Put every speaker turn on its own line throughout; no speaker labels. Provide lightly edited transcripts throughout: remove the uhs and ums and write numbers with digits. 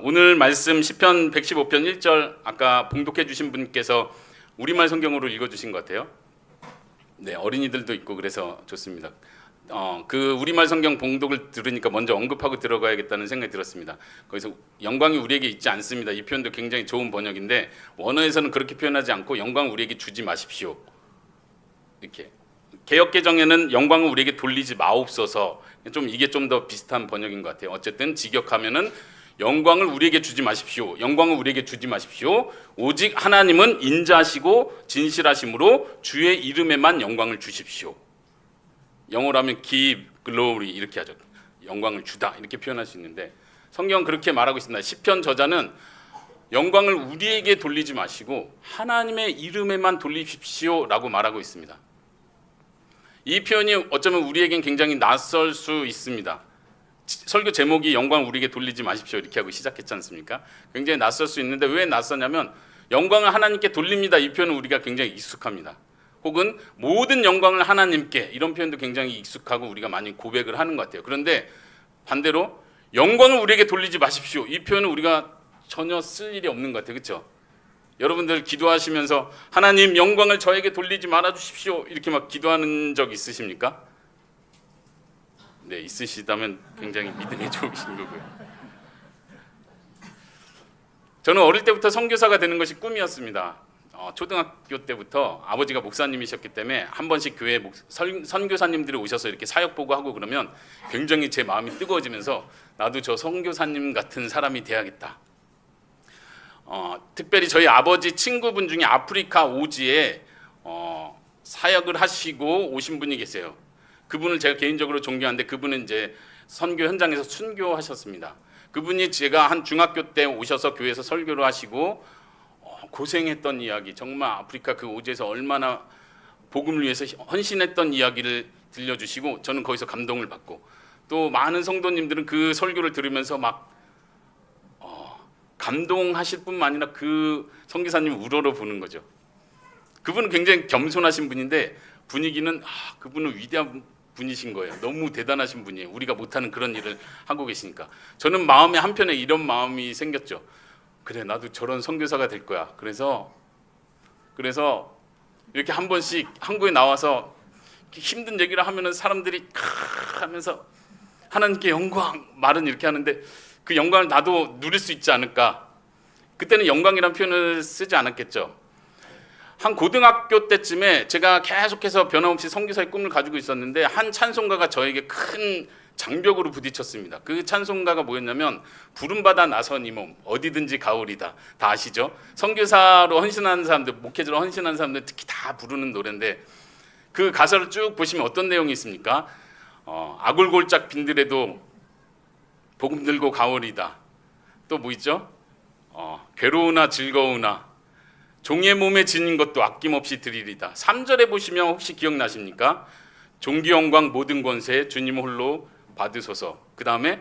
오늘 말씀 시편 115편 1절 아까 봉독해 주신 분께서 우리말 성경으로 읽어 주신 것 같아요. 네, 어린이들도 있고 그래서 좋습니다. 그 우리말 성경 봉독을 들으니까 먼저 언급하고 들어가야겠다는 생각이 들었습니다. 거기서 영광이 우리에게 있지 않습니다. 이 표현도 굉장히 좋은 번역인데 원어에서는 그렇게 표현하지 않고 영광 우리에게 주지 마십시오. 이렇게 개역개정에는 영광을 우리에게 돌리지 마옵소서. 이게 좀 더 비슷한 번역인 것 같아요. 어쨌든 직역하면은 영광을 우리에게 주지 마십시오. 영광을 우리에게 주지 마십시오. 오직 하나님은 인자하시고 진실하심으로 주의 이름에만 영광을 주십시오. 영어로 하면 give glory 이렇게 하죠. 영광을 주다 이렇게 표현할 수 있는데 성경은 그렇게 말하고 있습니다. 시편 저자는 영광을 우리에게 돌리지 마시고 하나님의 이름에만 돌리십시오라고 말하고 있습니다. 이 표현이 어쩌면 우리에겐 굉장히 낯설 수 있습니다. 설교 제목이 영광 우리에게 돌리지 마십시오 이렇게 하고 시작했지 않습니까? 굉장히 낯설 수 있는데 왜 낯서냐면 영광을 하나님께 돌립니다 이 표현은 우리가 굉장히 익숙합니다. 혹은 모든 영광을 하나님께 이런 표현도 굉장히 익숙하고 우리가 많이 고백을 하는 것 같아요. 그런데 반대로 영광을 우리에게 돌리지 마십시오 이 표현은 우리가 전혀 쓸 일이 없는 것 같아요. 그렇죠? 여러분들 기도하시면서 하나님 영광을 저에게 돌리지 말아 주십시오 이렇게 막 기도하는 적 있으십니까? 네, 있으시다면 굉장히 믿음이 좋으신 거고요. 저는 어릴 때부터 선교사가 되는 것이 꿈이었습니다. 초등학교 때부터 아버지가 목사님이셨기 때문에 한 번씩 교회에 선교사님들이 오셔서 이렇게 사역 보고 하고 그러면 굉장히 제 마음이 뜨거워지면서 나도 저 선교사님 같은 사람이 돼야겠다. 특별히 저희 아버지 친구분 중에 아프리카 오지에 사역을 하시고 오신 분이 계세요. 그분을 제가 개인적으로 존경하는데 그분은 이제 선교 현장에서 순교하셨습니다. 그분이 제가 한 중학교 때 오셔서 교회에서 설교를 하시고 고생했던 이야기, 정말 아프리카 그 오지에서 얼마나 복음을 위해서 헌신했던 이야기를 들려주시고 저는 거기서 감동을 받고 또 많은 성도님들은 그 설교를 들으면서 막 감동하실 뿐만 아니라 그 선교사님 우러러 보는 거죠. 그분은 굉장히 겸손하신 분인데 분위기는 그분은 위대한 분이신 거예요. 너무 대단하신 분이에요. 우리가 못하는 그런 일을 하고 계시니까. 저는 마음에 한편에 이런 마음이 생겼죠. 그래 나도 저런 선교사가 될 거야. 그래서 이렇게 한 번씩 한국에 나와서 힘든 얘기를 하면은 사람들이 하면서 하나님께 영광 말은 이렇게 하는데 그 영광을 나도 누릴 수 있지 않을까. 그때는 영광이라는 표현을 쓰지 않았겠죠. 한 고등학교 때쯤에 제가 계속해서 변함없이 선교사의 꿈을 가지고 있었는데 한 찬송가가 저에게 큰 장벽으로 부딪혔습니다. 그 찬송가가 뭐였냐면 부름받아 나선 이 몸 어디든지 가오리다. 다 아시죠? 선교사로 헌신하는 사람들, 목회자로 헌신하는 사람들 특히 다 부르는 노래인데 그 가사를 쭉 보시면 어떤 내용이 있습니까? 아굴골짝 빈들에도 복음 들고 가오리다. 또 뭐 있죠? 괴로우나 즐거우나 종의 몸에 지닌 것도 아낌없이 드리리다. 3절에 보시면 혹시 기억나십니까? 종기 영광 모든 권세 주님 홀로 받으소서. 그 다음에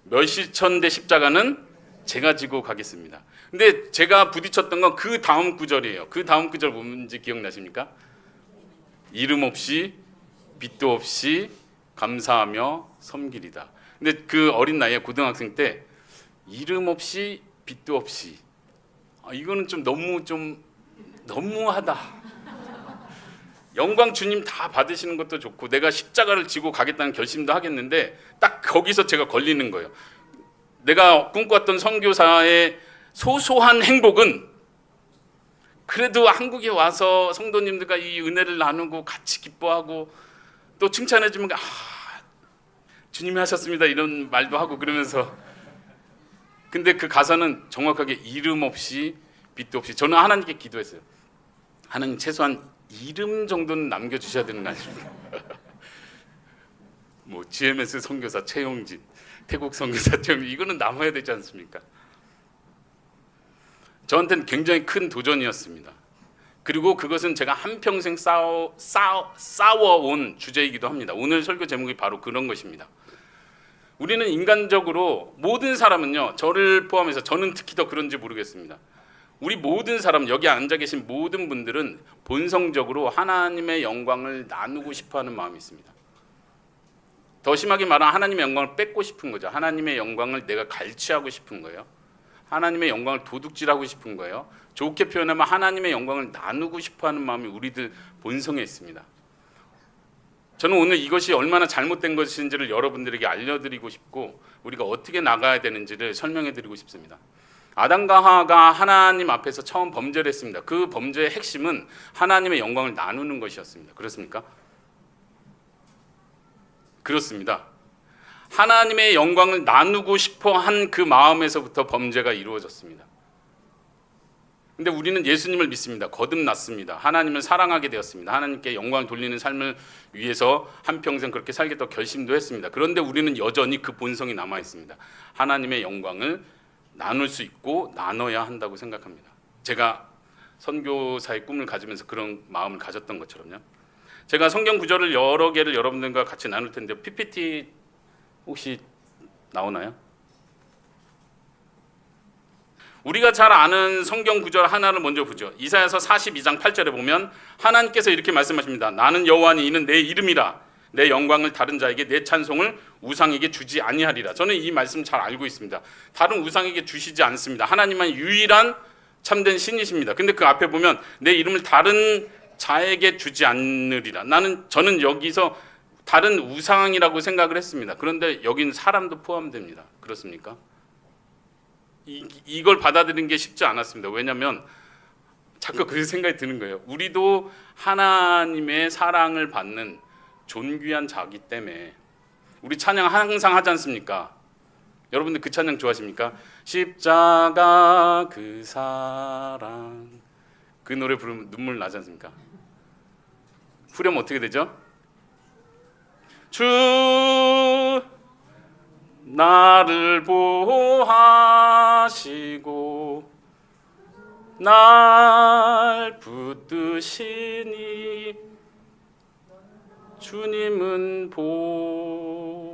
몇시천대 십자가는 제가 지고 가겠습니다. 근데 제가 부딪혔던 건 그 다음 구절이에요. 그 다음 구절 뭔지 기억나십니까? 이름 없이 빛도 없이 감사하며 섬기리다. 근데 그 어린 나이에 고등학생 때 이름 없이 빛도 없이 이거는 좀 너무하다. 영광 주님 다 받으시는 것도 좋고 내가 십자가를 지고 가겠다는 결심도 하겠는데 딱 거기서 제가 걸리는 거예요. 내가 꿈꿔왔던 선교사의 소소한 행복은 그래도 한국에 와서 성도님들과 이 은혜를 나누고 같이 기뻐하고 또 칭찬해주면 주님이 하셨습니다 이런 말도 하고 그러면서 근데 그 가사는 정확하게 이름 없이 빛도 없이 저는 하나님께 기도했어요. 하나님 최소한 이름 정도는 남겨주셔야 되는 거 아닙니까? 뭐 GMS 선교사 최용진, 태국 선교사 최용진 이거는 남아야 되지 않습니까? 저한테는 굉장히 큰 도전이었습니다. 그리고 그것은 제가 한평생 싸워온 주제이기도 합니다. 오늘 설교 제목이 바로 그런 것입니다. 우리는 인간적으로 모든 사람은요, 저를 포함해서 저는 특히 더 그런지 모르겠습니다. 우리 모든 사람, 여기 앉아 계신 모든 분들은 본성적으로 하나님의 영광을 나누고 싶어하는 마음이 있습니다. 더 심하게 말하면 하나님의 영광을 뺏고 싶은 거죠. 하나님의 영광을 내가 갈취하고 싶은 거예요. 하나님의 영광을 도둑질하고 싶은 거예요. 좋게 표현하면 하나님의 영광을 나누고 싶어하는 마음이 우리들 본성에 있습니다. 저는 오늘 이것이 얼마나 잘못된 것인지를 여러분들에게 알려드리고 싶고 우리가 어떻게 나가야 되는지를 설명해드리고 싶습니다. 아담과 하와가 하나님 앞에서 처음 범죄를 했습니다. 그 범죄의 핵심은 하나님의 영광을 나누는 것이었습니다. 그렇습니까? 그렇습니다. 하나님의 영광을 나누고 싶어 한 그 마음에서부터 범죄가 이루어졌습니다. 근데 우리는 예수님을 믿습니다. 거듭났습니다. 하나님을 사랑하게 되었습니다. 하나님께 영광을 돌리는 삶을 위해서 한평생 그렇게 살겠다고 결심도 했습니다. 그런데 우리는 여전히 그 본성이 남아 있습니다. 하나님의 영광을 나눌 수 있고 나눠야 한다고 생각합니다. 제가 선교사의 꿈을 가지면서 그런 마음을 가졌던 것처럼요. 제가 성경 구절을 여러 개를 여러분들과 같이 나눌 텐데 PPT 혹시 나오나요? 우리가 잘 아는 성경 구절 하나를 먼저 보죠. 이사야서 42장 8절에 보면 하나님께서 이렇게 말씀하십니다. 나는 여호와니 이는 내 이름이라 내 영광을 다른 자에게 내 찬송을 우상에게 주지 아니하리라. 저는 이 말씀 잘 알고 있습니다. 다른 우상에게 주시지 않습니다. 하나님만 유일한 참된 신이십니다. 근데 그 앞에 보면 내 이름을 다른 자에게 주지 않으리라. 저는 여기서 다른 우상이라고 생각을 했습니다. 그런데 여기는 사람도 포함됩니다. 그렇습니까? 이걸 받아들이는 게 쉽지 않았습니다. 왜냐하면 자꾸 그 생각이 드는 거예요. 우리도 하나님의 사랑을 받는 존귀한 자기 때문에 우리 찬양 항상 하지 않습니까? 여러분들 그 찬양 좋아하십니까? 십자가 그 사랑 그 노래 부르면 눈물 나지 않습니까? 후렴 어떻게 되죠? 주 나를 보호하시고 날 붙드시니 주님은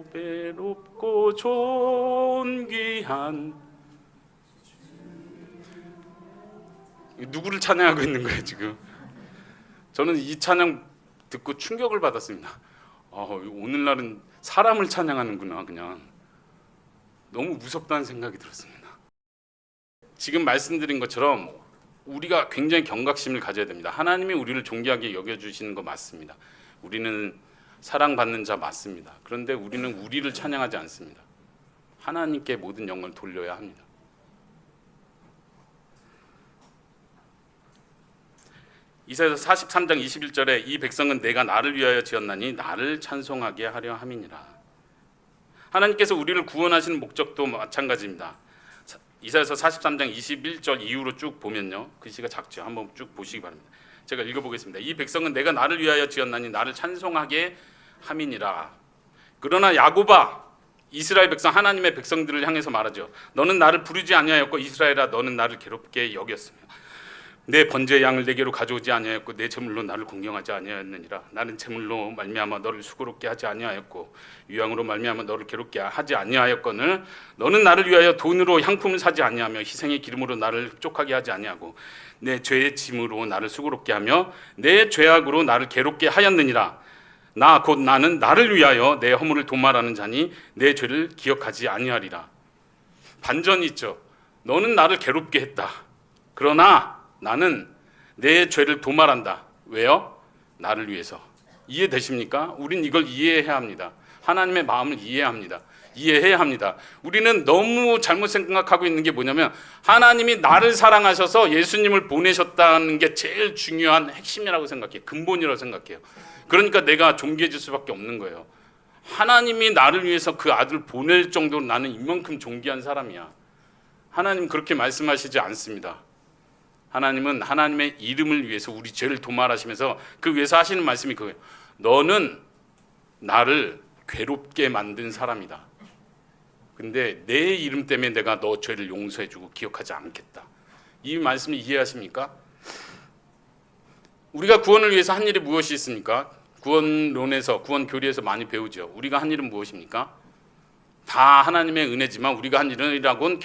보배롭고 존귀한 누구를 찬양하고 있는 거예요 지금? 저는 이 찬양 듣고 충격을 받았습니다. 오늘날은 사람을 찬양하는구나. 그냥 너무 무섭다는 생각이 들었습니다. 지금 말씀드린 것처럼 우리가 굉장히 경각심을 가져야 됩니다. 하나님이 우리를 존귀하게 여겨주시는 거 맞습니다. 우리는 사랑받는 자 맞습니다. 그런데 우리는 우리를 찬양하지 않습니다. 하나님께 모든 영광을 돌려야 합니다. 이사야서 43장 21절에 이 백성은 내가 나를 위하여 지었나니 나를 찬송하게 하려 함이니라. 하나님께서 우리를 구원하시는 목적도 마찬가지입니다. 이사야서 43장 21절 이후로 쭉 보면요. 글씨가 작죠. 한번 쭉 보시기 바랍니다. 제가 읽어보겠습니다. 이 백성은 내가 나를 위하여 지었나니 나를 찬송하게 함이니라. 그러나 야곱아, 이스라엘 백성, 하나님의 백성들을 향해서 말하죠. 너는 나를 부르지 아니하였고 이스라엘아 너는 나를 괴롭게 여겼으며 내 번제의 양을 내게로 가져오지 아니하였고 내 제물로 나를 공경하지 아니하였느니라. 나는 제물로 말미암아 너를 수고롭게 하지 아니하였고 유향으로 말미암아 너를 괴롭게 하지 아니하였거늘 너는 나를 위하여 돈으로 향품을 사지 아니하며 희생의 기름으로 나를 흡족하게 하지 아니하고 내 죄의 짐으로 나를 수고롭게 하며 내 죄악으로 나를 괴롭게 하였느니라. 나 곧 나는 나를 위하여 내 허물을 도말하는 자니 내 죄를 기억하지 아니하리라. 반전이 있죠. 너는 나를 괴롭게 했다. 그러나 나는 내 죄를 도말한다. 왜요? 나를 위해서. 이해되십니까? 우린 이걸 이해해야 합니다. 하나님의 마음을 이해해야 합니다. 우리는 너무 잘못 생각하고 있는 게 뭐냐면 하나님이 나를 사랑하셔서 예수님을 보내셨다는 게 제일 중요한 핵심이라고 생각해요. 근본이라고 생각해요. 그러니까 내가 존귀해질 수밖에 없는 거예요. 하나님이 나를 위해서 그 아들 보낼 정도로 나는 이만큼 존귀한 사람이야. 하나님 그렇게 말씀하시지 않습니다. 하나님은 하나님의 이름을 위해서 우리 죄를 도말하시면서 그 위해서 하시는 말씀이 그거예요. 너는 나를 괴롭게 만든 사람이다. 근데 내 이름 때문에 내가 너 죄를 용서해주고 기억하지 않겠다. 이 말씀을 이해하십니까? 우리가 구원을 위해서 한 일이 무엇이 있습니까? 구원론에서, 구원교리에서 많이 배우죠. 우리가 한 일은 무엇입니까? 다 하나님의 은혜지만 우리가 한 일이라고는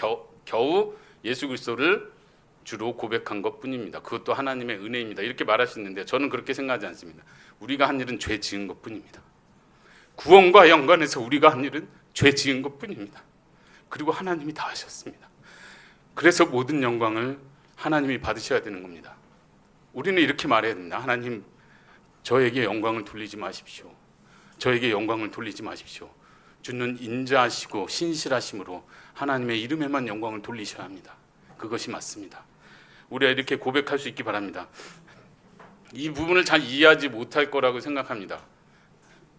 겨우 예수 그리스도를 주로 고백한 것뿐입니다. 그것도 하나님의 은혜입니다. 이렇게 말할 수 있는데 저는 그렇게 생각하지 않습니다. 우리가 한 일은 죄 지은 것뿐입니다. 구원과 연관해서 우리가 한 일은 죄 지은 것뿐입니다. 그리고 하나님이 다 하셨습니다. 그래서 모든 영광을 하나님이 받으셔야 되는 겁니다. 우리는 이렇게 말해야 됩니다. 하나님, 저에게 영광을 돌리지 마십시오. 저에게 영광을 돌리지 마십시오. 주는 인자하시고 신실하심으로 하나님의 이름에만 영광을 돌리셔야 합니다. 그것이 맞습니다. 우리가 이렇게 고백할 수 있기 바랍니다. 이 부분을 잘 이해하지 못할 거라고 생각합니다.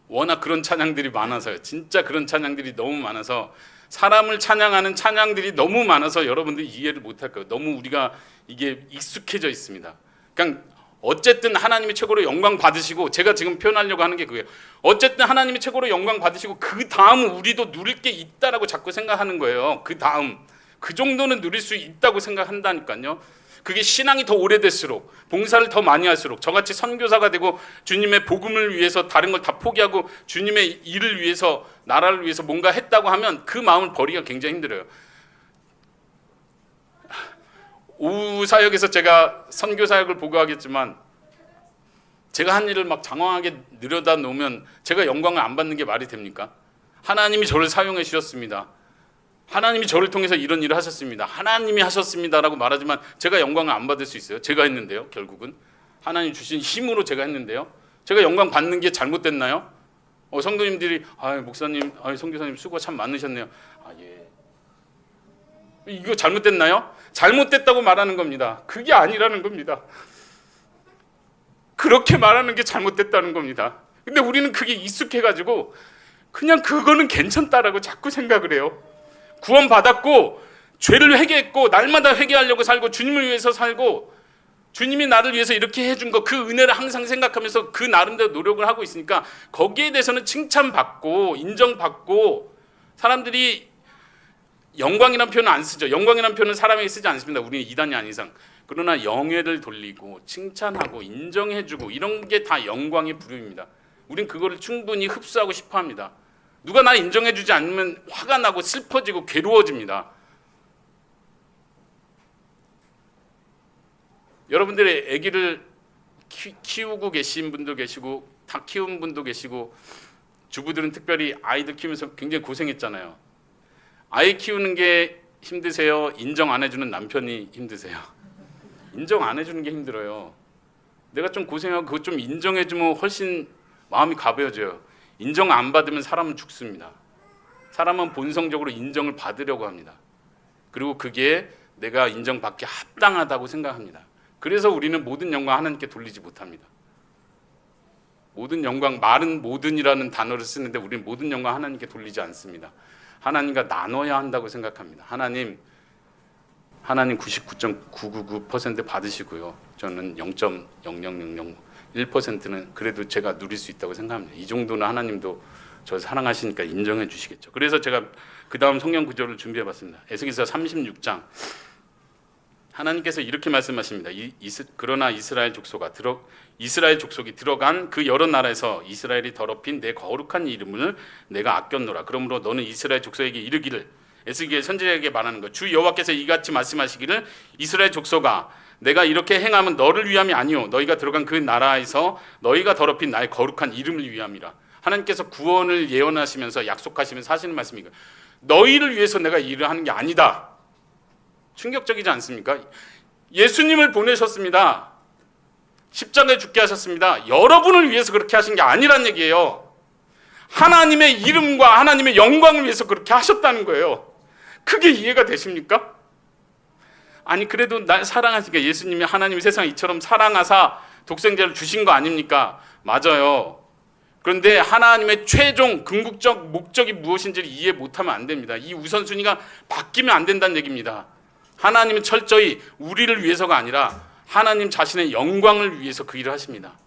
워낙 그런 찬양들이 많아서요. 진짜 그런 찬양들이 너무 많아서, 사람을 찬양하는 찬양들이 너무 많아서 여러분들이 이해를 못할 거예요. 너무 우리가 이게 익숙해져 있습니다. 그냥 어쨌든 하나님이 최고로 영광 받으시고, 제가 지금 표현하려고 하는 게 그거예요. 어쨌든 하나님이 최고로 영광 받으시고 그 다음 우리도 누릴 게 있다라고 자꾸 생각하는 거예요. 그 다음, 그 정도는 누릴 수 있다고 생각한다니까요. 그게 신앙이 더 오래될수록, 봉사를 더 많이 할수록, 저같이 선교사가 되고 주님의 복음을 위해서 다른 걸 다 포기하고 주님의 일을 위해서, 나라를 위해서 뭔가 했다고 하면 그 마음을 버리기가 굉장히 힘들어요. 오후 사역에서 제가 선교 사역을 보고하겠지만, 제가 한 일을 막 장황하게 늘여다 놓으면 제가 영광을 안 받는 게 말이 됩니까? 하나님이 저를 사용해 주셨습니다. 하나님이 저를 통해서 이런 일을 하셨습니다. 하나님이 하셨습니다라고 말하지만 제가 영광을 안 받을 수 있어요? 제가 했는데요. 결국은 하나님 주신 힘으로 제가 했는데요. 제가 영광 받는 게 잘못됐나요? 성도님들이 목사님, 선교사님 수고 참 많으셨네요. 예. 이거 잘못됐나요? 잘못됐다고 말하는 겁니다. 그게 아니라는 겁니다. 그렇게 말하는 게 잘못됐다는 겁니다. 근데 우리는 그게 익숙해가지고 그냥 그거는 괜찮다라고 자꾸 생각을 해요. 구원받았고 죄를 회개했고 날마다 회개하려고 살고 주님을 위해서 살고 주님이 나를 위해서 이렇게 해준 거, 그 은혜를 항상 생각하면서 그 나름대로 노력을 하고 있으니까 거기에 대해서는 칭찬받고 인정받고, 사람들이 영광이라는 표현은 안 쓰죠. 영광이라는 표현은 사람에게 쓰지 않습니다. 우리는 이단이 아닌 이상. 그러나 영예를 돌리고 칭찬하고 인정해주고 이런 게 다 영광의 부류입니다. 우린 그거를 충분히 흡수하고 싶어합니다. 누가 나 인정해주지 않으면 화가 나고 슬퍼지고 괴로워집니다. 여러분들의 아기를 키우고 계신 분도 계시고 다 키운 분도 계시고, 주부들은 특별히 아이들 키우면서 굉장히 고생했잖아요. 아이 키우는 게 힘드세요? 인정 안 해주는 남편이 힘드세요? 인정 안 해주는 게 힘들어요. 내가 좀 고생하고 그거 좀 인정해주면 훨씬 마음이 가벼워져요. 인정 안 받으면 사람은 죽습니다. 사람은 본성적으로 인정을 받으려고 합니다. 그리고 그게 내가 인정받기 합당하다고 생각합니다. 그래서 우리는 모든 영광 하나님께 돌리지 못합니다. 모든 영광, 말은 모든이라는 단어를 쓰는데 우리는 모든 영광 하나님께 돌리지 않습니다. 하나님과 나눠야 한다고 생각합니다. 하나님 99.999% 받으시고요. 저는 0.0001%는 그래도 제가 누릴 수 있다고 생각합니다. 이 정도는 하나님도 저 사랑하시니까 인정해 주시겠죠. 그래서 제가 그 다음 성경 구절을 준비해 봤습니다. 에스겔서 36장. 하나님께서 이렇게 말씀하십니다. 그러나 이스라엘 족속이 들어간 그 여러 나라에서 이스라엘이 더럽힌 내 거룩한 이름을 내가 아꼈노라. 그러므로 너는 이스라엘 족속에게 이르기를, 에스겔 선지자에게 말하는 것, 주 여호와께서 이같이 말씀하시기를, 이스라엘 족속아, 내가 이렇게 행함은 너를 위함이 아니요 너희가 들어간 그 나라에서 너희가 더럽힌 나의 거룩한 이름을 위함이라. 하나님께서 구원을 예언하시면서 약속하시면서 하시는 말씀이고, 너희를 위해서 내가 일을 하는 게 아니다. 충격적이지 않습니까? 예수님을 보내셨습니다. 십자가에 죽게 하셨습니다. 여러분을 위해서 그렇게 하신 게 아니란 얘기예요. 하나님의 이름과 하나님의 영광을 위해서 그렇게 하셨다는 거예요. 그게 이해가 되십니까? 아니 그래도 날 사랑하시니까, 예수님이 하나님이 세상을 이처럼 사랑하사 독생자를 주신 거 아닙니까? 맞아요. 그런데 하나님의 최종 궁극적 목적이 무엇인지를 이해 못하면 안 됩니다. 이 우선순위가 바뀌면 안 된다는 얘기입니다. 하나님은 철저히 우리를 위해서가 아니라 하나님 자신의 영광을 위해서 그 일을 하십니다.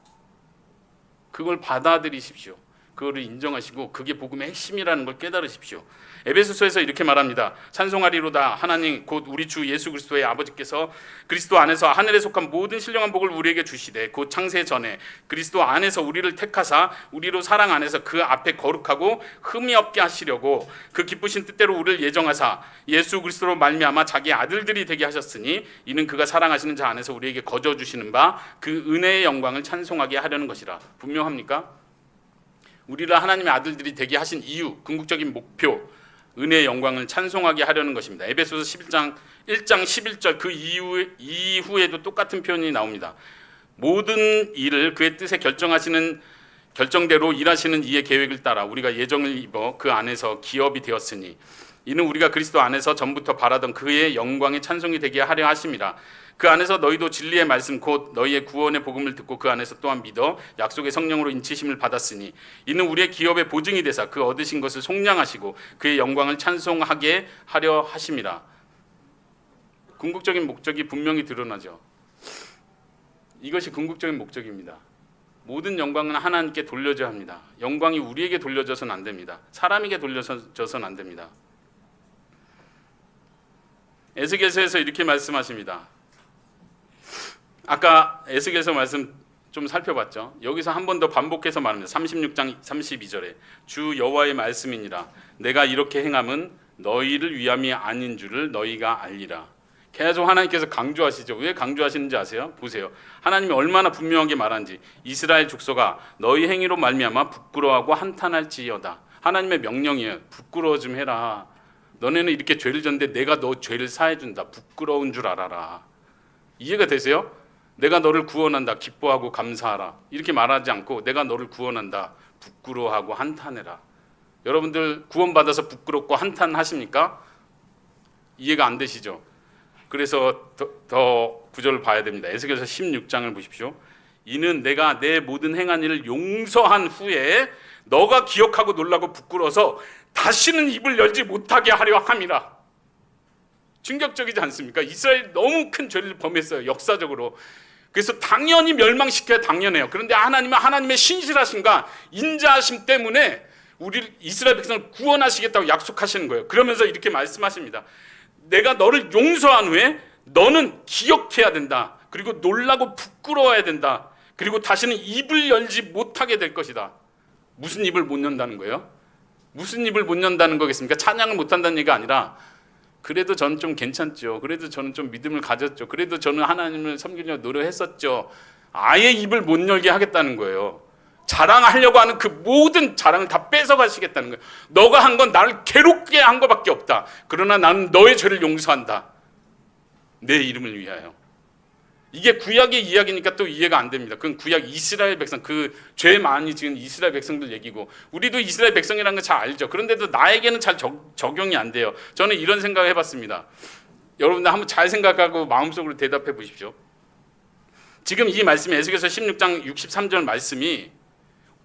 그걸 받아들이십시오. 그거를 인정하시고 그게 복음의 핵심이라는 걸 깨달으십시오. 에베소서에서 이렇게 말합니다. 찬송하리로다 하나님 곧 우리 주 예수 그리스도의 아버지께서 그리스도 안에서 하늘에 속한 모든 신령한 복을 우리에게 주시되 곧 창세 전에 그리스도 안에서 우리를 택하사 우리로 사랑 안에서 그 앞에 거룩하고 흠이 없게 하시려고 그 기쁘신 뜻대로 우리를 예정하사 예수 그리스도로 말미암아 자기 아들들이 되게 하셨으니 이는 그가 사랑하시는 자 안에서 우리에게 거저 주시는 바 그 은혜의 영광을 찬송하게 하려는 것이라. 분명합니까? 우리를 하나님의 아들들이 되게 하신 이유, 궁극적인 목표, 은혜의 영광을 찬송하게 하려는 것입니다. 에베소서 11장 1장 11절 그 이후에도 똑같은 표현이 나옵니다. 모든 일을 그의 뜻에 결정대로 일하시는 이의 계획을 따라 우리가 예정을 입어 그 안에서 기업이 되었으니 이는 우리가 그리스도 안에서 전부터 바라던 그의 영광의 찬송이 되게 하려 하심이라. 그 안에서 너희도 진리의 말씀 곧 너희의 구원의 복음을 듣고 그 안에서 또한 믿어 약속의 성령으로 인치심을 받았으니 이는 우리의 기업의 보증이 되사 그 얻으신 것을 속량하시고 그의 영광을 찬송하게 하려 하심이라. 궁극적인 목적이 분명히 드러나죠. 이것이 궁극적인 목적입니다. 모든 영광은 하나님께 돌려져야 합니다. 영광이 우리에게 돌려져서는 안 됩니다. 사람에게 돌려져서는 안 됩니다. 에스겔서에서 이렇게 말씀하십니다. 아까 에스겔서 말씀 좀 살펴봤죠. 여기서 한 번 더 반복해서 말합니다. 36장 32절에 주 여호와의 말씀이니라 내가 이렇게 행함은 너희를 위함이 아닌 줄을 너희가 알리라. 계속 하나님께서 강조하시죠. 왜 강조하시는지 아세요? 보세요. 하나님이 얼마나 분명하게 말하는지. 이스라엘 족속아 너희 행위로 말미암아 부끄러워하고 한탄할지어다. 하나님의 명령이에요. 부끄러워 좀 해라. 너네는 이렇게 죄를 졌는데 내가 너 죄를 사해준다. 부끄러운 줄 알아라. 이해가 되세요? 내가 너를 구원한다. 기뻐하고 감사하라. 이렇게 말하지 않고 내가 너를 구원한다. 부끄러워하고 한탄해라. 여러분들 구원받아서 부끄럽고 한탄하십니까? 이해가 안 되시죠? 그래서 더 구절을 봐야 됩니다. 에스겔서 16장을 보십시오. 이는 내가 내 모든 행한 일을 용서한 후에 너가 기억하고 놀라고 부끄러워서 다시는 입을 열지 못하게 하려 함이라. 충격적이지 않습니까? 이스라엘이 너무 큰 죄를 범했어요. 역사적으로. 그래서 당연히 멸망시켜야 당연해요. 그런데 하나님은 하나님의 신실하심과 인자하심 때문에 우리 이스라엘 백성을 구원하시겠다고 약속하시는 거예요. 그러면서 이렇게 말씀하십니다. 내가 너를 용서한 후에 너는 기억해야 된다. 그리고 놀라고 부끄러워야 된다. 그리고 다시는 입을 열지 못하게 될 것이다. 무슨 입을 못 연다는 거예요? 무슨 입을 못 연다는 거겠습니까? 찬양을 못한다는 얘기가 아니라 그래도 저는 좀 괜찮죠. 그래도 저는 좀 믿음을 가졌죠. 그래도 저는 하나님을 섬기려고 노력했었죠. 아예 입을 못 열게 하겠다는 거예요. 자랑하려고 하는 그 모든 자랑을 다 뺏어가시겠다는 거예요. 너가 한 건 나를 괴롭게 한 것밖에 없다. 그러나 나는 너의 죄를 용서한다. 내 이름을 위하여. 이게 구약의 이야기니까 또 이해가 안 됩니다. 그건 구약 이스라엘 백성, 그 죄 많이 지은 이스라엘 백성들 얘기고 우리도 이스라엘 백성이라는 거 잘 알죠. 그런데도 나에게는 잘 적용이 안 돼요. 저는 이런 생각을 해봤습니다. 여러분들 한번 잘 생각하고 마음속으로 대답해 보십시오. 지금 이 말씀이 에스겔서 16장 63절 말씀이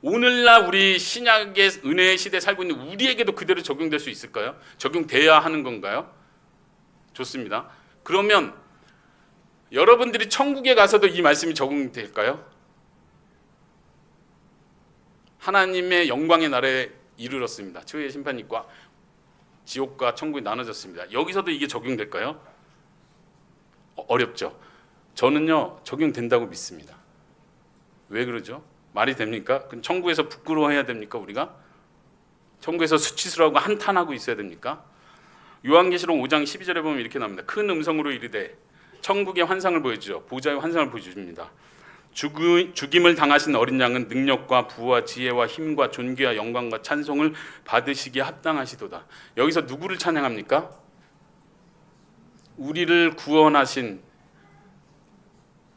오늘날 우리 신약의 은혜의 시대에 살고 있는 우리에게도 그대로 적용될 수 있을까요? 적용돼야 하는 건가요? 좋습니다. 그러면 여러분들이 천국에 가서도 이 말씀이 적용될까요? 하나님의 영광의 날에 이르렀습니다. 최후의 심판이 있고 지옥과 천국이 나눠졌습니다. 여기서도 이게 적용될까요? 어렵죠. 저는요 적용된다고 믿습니다. 왜 그러죠? 말이 됩니까? 그럼 천국에서 부끄러워해야 됩니까? 우리가? 천국에서 수치스러워하고 한탄하고 있어야 됩니까? 요한계시록 5장 12절에 보면 이렇게 나옵니다. 큰 음성으로 이르되 천국의 환상을 보여주죠. 보좌의 환상을 보여줍니다. 죽임을 당하신 어린 양은 능력과 부와 지혜와 힘과 존귀와 영광과 찬송을 받으시기에 합당하시도다. 여기서 누구를 찬양합니까? 우리를 구원하신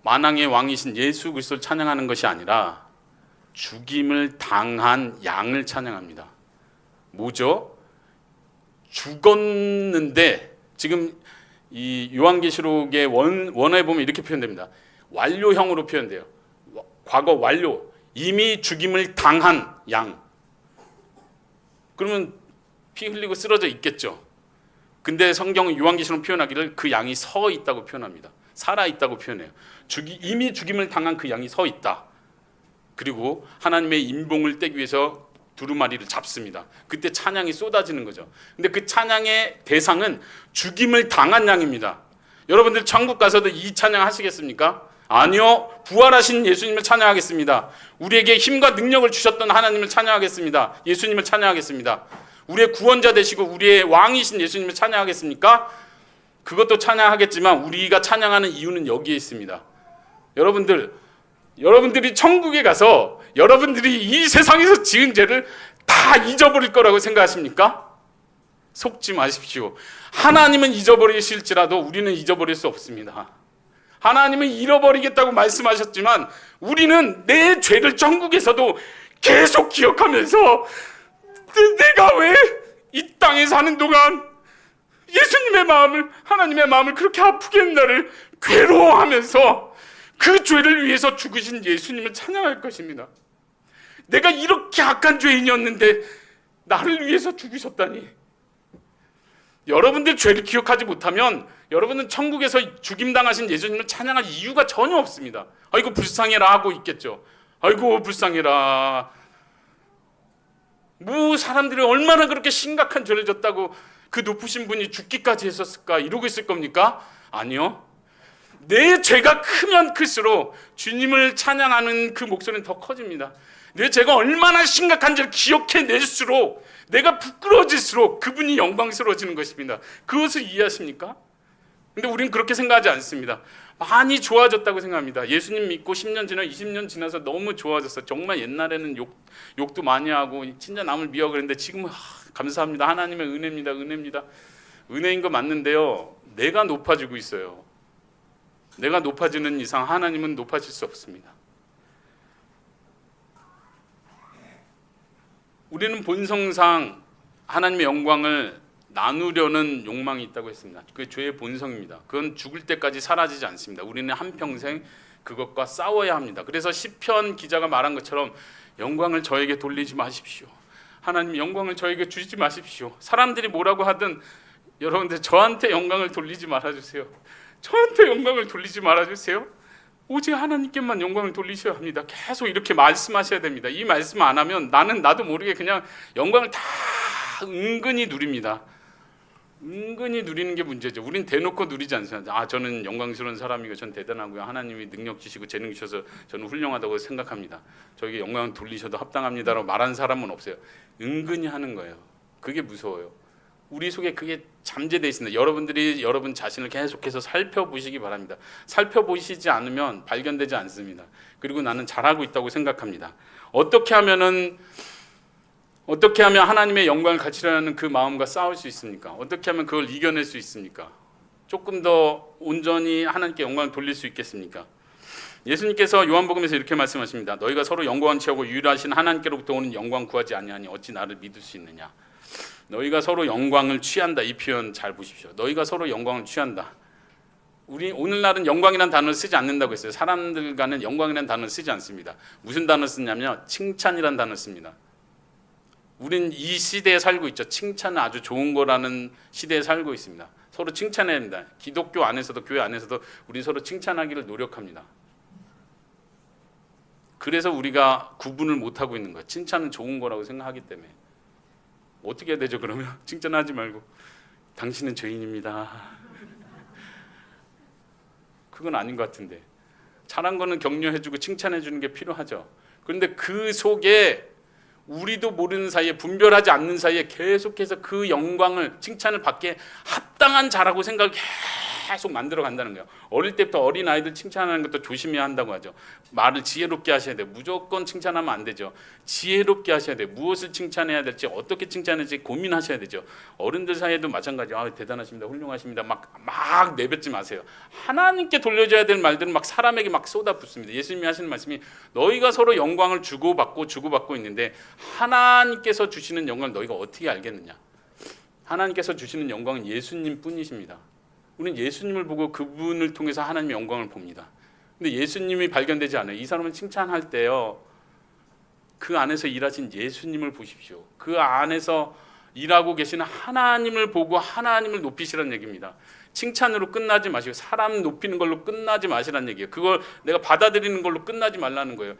만왕의 왕이신 예수 그리스도를 찬양하는 것이 아니라 죽임을 당한 양을 찬양합니다. 뭐죠? 죽었는데 지금 이 요한계시록의 원어에 보면 이렇게 표현됩니다. 완료형으로 표현돼요. 과거 완료. 이미 죽임을 당한 양. 그러면 피 흘리고 쓰러져 있겠죠. 근데 성경은 요한계시록 표현하기를 그 양이 서 있다고 표현합니다. 살아 있다고 표현해요. 이미 죽임을 당한 그 양이 서 있다. 그리고 하나님의 인봉을 떼기 위해서 두루마리를 잡습니다. 그때 찬양이 쏟아지는 거죠. 근데 그 찬양의 대상은 죽임을 당한 양입니다. 여러분들 천국 가서도 이 찬양 하시겠습니까? 아니요. 부활하신 예수님을 찬양하겠습니다. 우리에게 힘과 능력을 주셨던 하나님을 찬양하겠습니다. 예수님을 찬양하겠습니다. 우리의 구원자 되시고 우리의 왕이신 예수님을 찬양하겠습니까? 그것도 찬양하겠지만 우리가 찬양하는 이유는 여기에 있습니다. 여러분들이 천국에 가서 여러분들이 이 세상에서 지은 죄를 다 잊어버릴 거라고 생각하십니까? 속지 마십시오. 하나님은 잊어버리실지라도 우리는 잊어버릴 수 없습니다. 하나님은 잃어버리겠다고 말씀하셨지만 우리는 내 죄를 천국에서도 계속 기억하면서 내가 왜 이 땅에 사는 동안 예수님의 마음을, 하나님의 마음을 그렇게 아프게 했나를 괴로워하면서 그 죄를 위해서 죽으신 예수님을 찬양할 것입니다. 내가 이렇게 악한 죄인이었는데 나를 위해서 죽으셨다니. 여러분들 죄를 기억하지 못하면 여러분은 천국에서 죽임당하신 예수님을 찬양할 이유가 전혀 없습니다. 아이고 불쌍해라 하고 있겠죠. 아이고 불쌍해라. 뭐 사람들이 얼마나 그렇게 심각한 죄를 졌다고 그 높으신 분이 죽기까지 했었을까 이러고 있을 겁니까? 아니요. 내 죄가 크면 클수록 주님을 찬양하는 그 목소리는 더 커집니다. 내 죄가 얼마나 심각한지를 기억해낼수록 내가 부끄러워질수록 그분이 영광스러워지는 것입니다. 그것을 이해하십니까? 근데 우리는 그렇게 생각하지 않습니다. 많이 좋아졌다고 생각합니다. 예수님 믿고 10년 지나 20년 지나서 너무 좋아졌어. 정말 옛날에는 욕도 많이 하고 진짜 남을 미워 그랬는데 지금은 감사합니다. 하나님의 은혜입니다. 은혜입니다. 은혜인 거 맞는데요. 내가 높아지고 있어요. 내가 높아지는 이상 하나님은 높아질 수 없습니다. 우리는 본성상 하나님의 영광을 나누려는 욕망이 있다고 했습니다. 그게 죄의 본성입니다. 그건 죽을 때까지 사라지지 않습니다. 우리는 한평생 그것과 싸워야 합니다. 그래서 시편 기자가 말한 것처럼 영광을 저에게 돌리지 마십시오. 하나님 영광을 저에게 주지 마십시오. 사람들이 뭐라고 하든 여러분들 저한테 영광을 돌리지 말아주세요. 저한테 영광을 돌리지 말아주세요. 오직 하나님께만 영광을 돌리셔야 합니다. 계속 이렇게 말씀하셔야 됩니다. 이 말씀 안 하면 나도 모르게 그냥 영광을 다 은근히 누립니다. 은근히 누리는 게 문제죠. 우린 대놓고 누리지 않습니다. 저는 영광스러운 사람이고 전 대단하고요. 하나님이 능력 주시고 재능 주셔서 저는 훌륭하다고 생각합니다. 저에게 영광을 돌리셔도 합당합니다라고 말하는 사람은 없어요. 은근히 하는 거예요. 그게 무서워요. 우리 속에 그게 잠재되어 있습니다. 여러분들이 여러분 자신을 계속해서 살펴보시기 바랍니다. 살펴보시지 않으면 발견되지 않습니다. 그리고 나는 잘하고 있다고 생각합니다. 어떻게 하면 하나님의 영광을 가지려는 그 마음과 싸울 수 있습니까? 어떻게 하면 그걸 이겨낼 수 있습니까? 조금 더 온전히 하나님께 영광을 돌릴 수 있겠습니까? 예수님께서 요한복음에서 이렇게 말씀하십니다. 너희가 서로 영광을 취하고 유일하신 하나님께로부터 오는 영광 구하지 아니하니 어찌 나를 믿을 수 있느냐? 너희가 서로 영광을 취한다. 이 표현 잘 보십시오. 너희가 서로 영광을 취한다. 우리 오늘날은 영광이라는 단어를 쓰지 않는다고 했어요. 사람들과는 영광이라는 단어를 쓰지 않습니다. 무슨 단어 쓰냐면요. 칭찬이라는 단어 씁니다. 우린 이 시대에 살고 있죠. 칭찬은 아주 좋은 거라는 시대에 살고 있습니다. 서로 칭찬해야 합니다. 기독교 안에서도 교회 안에서도 우린 서로 칭찬하기를 노력합니다. 그래서 우리가 구분을 못하고 있는 거예요. 칭찬은 좋은 거라고 생각하기 때문에. 어떻게 해야 되죠 그러면? 칭찬하지 말고 당신은 죄인입니다. 그건 아닌 것 같은데. 잘한 거는 격려해주고 칭찬해주는 게 필요하죠. 그런데 그 속에 우리도 모르는 사이에 분별하지 않는 사이에 계속해서 그 영광을 칭찬을 받기에 합당한 자라고 생각을 계속 만들어 간다는 거예요. 어릴 때부터 어린 아이들 칭찬하는 것도 조심해야 한다고 하죠. 말을 지혜롭게 하셔야 돼요. 무조건 칭찬하면 안 되죠. 지혜롭게 하셔야 돼요. 무엇을 칭찬해야 될지 어떻게 칭찬해야 될지 고민하셔야 되죠. 어른들 사이에도 마찬가지예요. 대단하십니다. 훌륭하십니다. 막 내뱉지 마세요. 하나님께 돌려줘야 될 말들은 막 사람에게 막 쏟아붓습니다. 예수님이 하시는 말씀이 너희가 서로 영광을 주고받고 있는데 하나님께서 주시는 영광을 너희가 어떻게 알겠느냐? 하나님께서 주시는 영광은 예수님 뿐이십니다. 우리는 예수님을 보고 그분을 통해서 하나님의 영광을 봅니다. 근데 예수님이 발견되지 않아요. 이 사람을 칭찬할 때요. 그 안에서 일하신 예수님을 보십시오. 그 안에서 일하고 계시는 하나님을 보고 하나님을 높이시라는 얘기입니다. 칭찬으로 끝나지 마시고 사람 높이는 걸로 끝나지 마시라는 얘기예요. 그걸 내가 받아들이는 걸로 끝나지 말라는 거예요.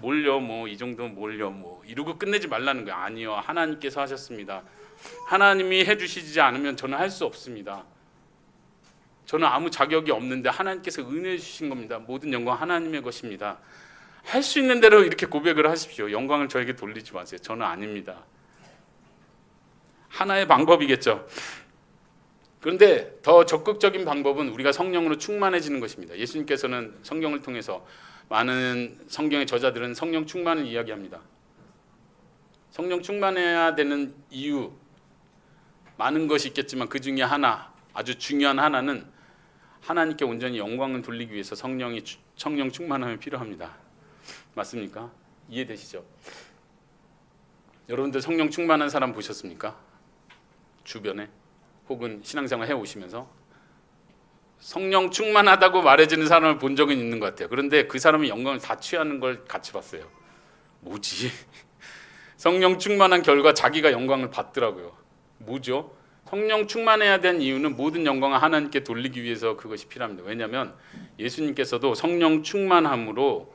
뭘요? 이 정도 뭘요? 이러고 끝내지 말라는 거예요. 아니요. 하나님께서 하셨습니다. 하나님이 해주시지 않으면 저는 할 수 없습니다. 저는 아무 자격이 없는데 하나님께서 은혜 주신 겁니다. 모든 영광 하나님의 것입니다. 할 수 있는 대로 이렇게 고백을 하십시오. 영광을 저에게 돌리지 마세요. 저는 아닙니다. 하나의 방법이겠죠. 그런데 더 적극적인 방법은 우리가 성령으로 충만해지는 것입니다. 예수님께서는 성경을 통해서 많은 성경의 저자들은 성령 충만을 이야기합니다. 성령 충만해야 되는 이유 많은 것이 있겠지만 그 중에 하나, 아주 중요한 하나는 하나님께 온전히 영광을 돌리기 위해서 성령 충만함이 필요합니다. 맞습니까? 이해되시죠? 여러분들 성령 충만한 사람 보셨습니까? 주변에 혹은 신앙생활 해오시면서 성령 충만하다고 말해주는 사람을 본 적은 있는 것 같아요. 그런데 그 사람이 영광을 다 취하는 걸 같이 봤어요. 뭐지? 성령 충만한 결과 자기가 영광을 받더라고요. 뭐죠? 성령 충만해야 되는 이유는 모든 영광을 하나님께 돌리기 위해서 그것이 필요합니다. 왜냐하면 예수님께서도 성령 충만함으로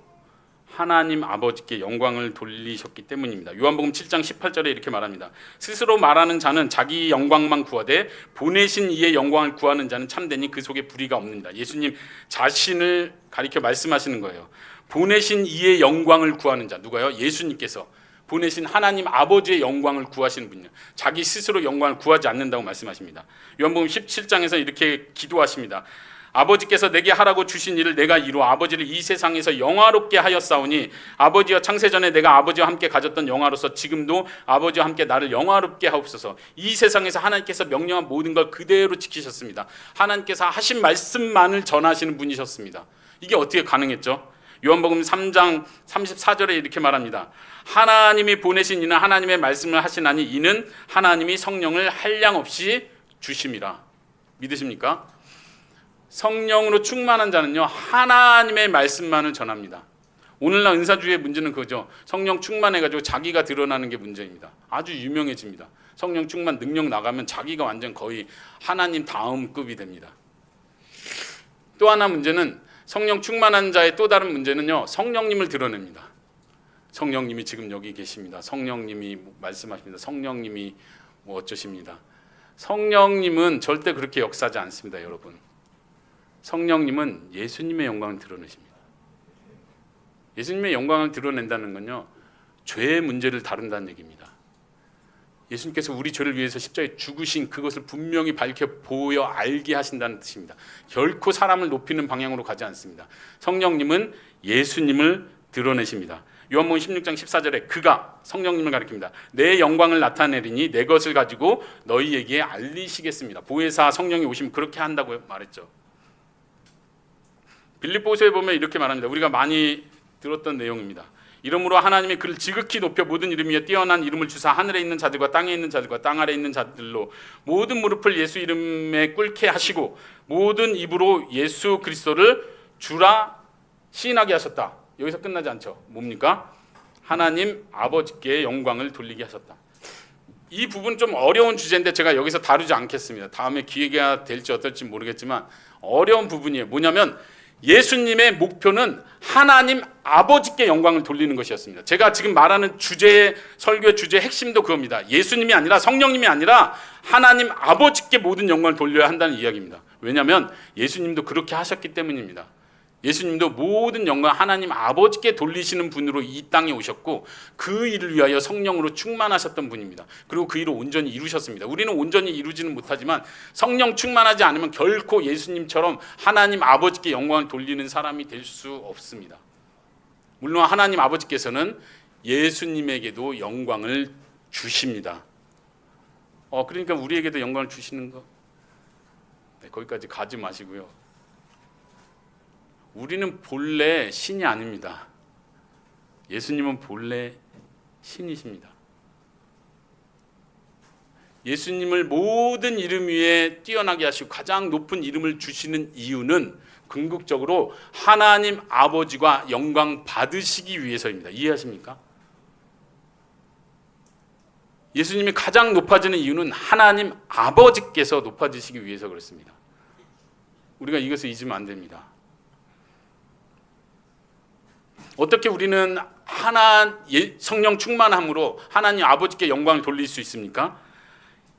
하나님 아버지께 영광을 돌리셨기 때문입니다. 요한복음 7장 18절에 이렇게 말합니다. 스스로 말하는 자는 자기 영광만 구하되 보내신 이의 영광을 구하는 자는 참되니 그 속에 불의가 없느니라. 예수님 자신을 가리켜 말씀하시는 거예요. 보내신 이의 영광을 구하는 자, 누가요? 예수님께서 보내신 하나님 아버지의 영광을 구하시는 분이요. 자기 스스로 영광을 구하지 않는다고 말씀하십니다. 요한복음 17장에서 이렇게 기도하십니다. 아버지께서 내게 하라고 주신 일을 내가 이루어 아버지를 이 세상에서 영화롭게 하였사오니 아버지와 창세전에 내가 아버지와 함께 가졌던 영화로서 지금도 아버지와 함께 나를 영화롭게 하옵소서. 이 세상에서 하나님께서 명령한 모든 걸 그대로 지키셨습니다. 하나님께서 하신 말씀만을 전하시는 분이셨습니다. 이게 어떻게 가능했죠? 요한복음 3장 34절에 이렇게 말합니다. 하나님이 보내신 이는 하나님의 말씀을 하시나니 이는 하나님이 성령을 한량없이 주심이라. 믿으십니까? 성령으로 충만한 자는요, 하나님의 말씀만을 전합니다. 오늘날 은사주의의 문제는 그거죠. 성령 충만해가지고 자기가 드러나는 게 문제입니다. 아주 유명해집니다. 성령 충만 능력 나가면 자기가 완전 거의 하나님 다음 급이 됩니다. 또 하나 문제는 성령 충만한 자의 또 다른 문제는요, 성령님을 드러냅니다. 성령님이 지금 여기 계십니다. 성령님이 말씀하십니다. 성령님이 뭐 어쩌십니다. 성령님은 절대 그렇게 역사하지 않습니다, 여러분. 성령님은 예수님의 영광을 드러내십니다. 예수님의 영광을 드러낸다는 건요, 죄의 문제를 다룬다는 얘기입니다. 예수님께서 우리 죄를 위해서 십자가에 죽으신 그것을 분명히 밝혀 보여 알게 하신다는 뜻입니다. 결코 사람을 높이는 방향으로 가지 않습니다. 성령님은 예수님을 드러내십니다. 요한복음 16장 14절에 그가 성령님을 가리킵니다. 내 영광을 나타내리니 내 것을 가지고 너희에게 알리시겠습니다. 보혜사 성령이 오시면 그렇게 한다고 말했죠. 빌립보서에 보면 이렇게 말합니다. 우리가 많이 들었던 내용입니다. 이러므로 하나님이 그를 지극히 높여 모든 이름 위에 뛰어난 이름을 주사 하늘에 있는 자들과 땅에 있는 자들과 땅 아래 있는 자들로 모든 무릎을 예수 이름에 꿇게 하시고 모든 입으로 예수 그리스도를 주라 시인하게 하셨다. 여기서 끝나지 않죠. 뭡니까? 하나님 아버지께 영광을 돌리게 하셨다. 이 부분 좀 어려운 주제인데 제가 여기서 다루지 않겠습니다. 다음에 기회가 될지 어떨지 모르겠지만 어려운 부분이에요. 뭐냐면 예수님의 목표는 하나님 아버지께 영광을 돌리는 것이었습니다. 제가 지금 말하는 주제의 설교의 주제의 핵심도 그겁니다. 예수님이 아니라 성령님이 아니라 하나님 아버지께 모든 영광을 돌려야 한다는 이야기입니다. 왜냐하면 예수님도 그렇게 하셨기 때문입니다. 예수님도 모든 영광 하나님 아버지께 돌리시는 분으로 이 땅에 오셨고 그 일을 위하여 성령으로 충만하셨던 분입니다. 그리고 그 일을 온전히 이루셨습니다. 우리는 온전히 이루지는 못하지만 성령 충만하지 않으면 결코 예수님처럼 하나님 아버지께 영광을 돌리는 사람이 될 수 없습니다. 물론 하나님 아버지께서는 예수님에게도 영광을 주십니다. 그러니까 우리에게도 영광을 주시는 거, 네, 거기까지 가지 마시고요. 우리는 본래 신이 아닙니다. 예수님은 본래 신이십니다. 예수님을 모든 이름 위에 뛰어나게 하시고 가장 높은 이름을 주시는 이유는 궁극적으로 하나님 아버지가 영광 받으시기 위해서입니다. 이해하십니까? 예수님이 가장 높아지는 이유는 하나님 아버지께서 높아지시기 위해서 그렇습니다. 우리가 이것을 잊으면 안 됩니다. 어떻게 우리는 성령 충만함으로 하나님 아버지께 영광을 돌릴 수 있습니까?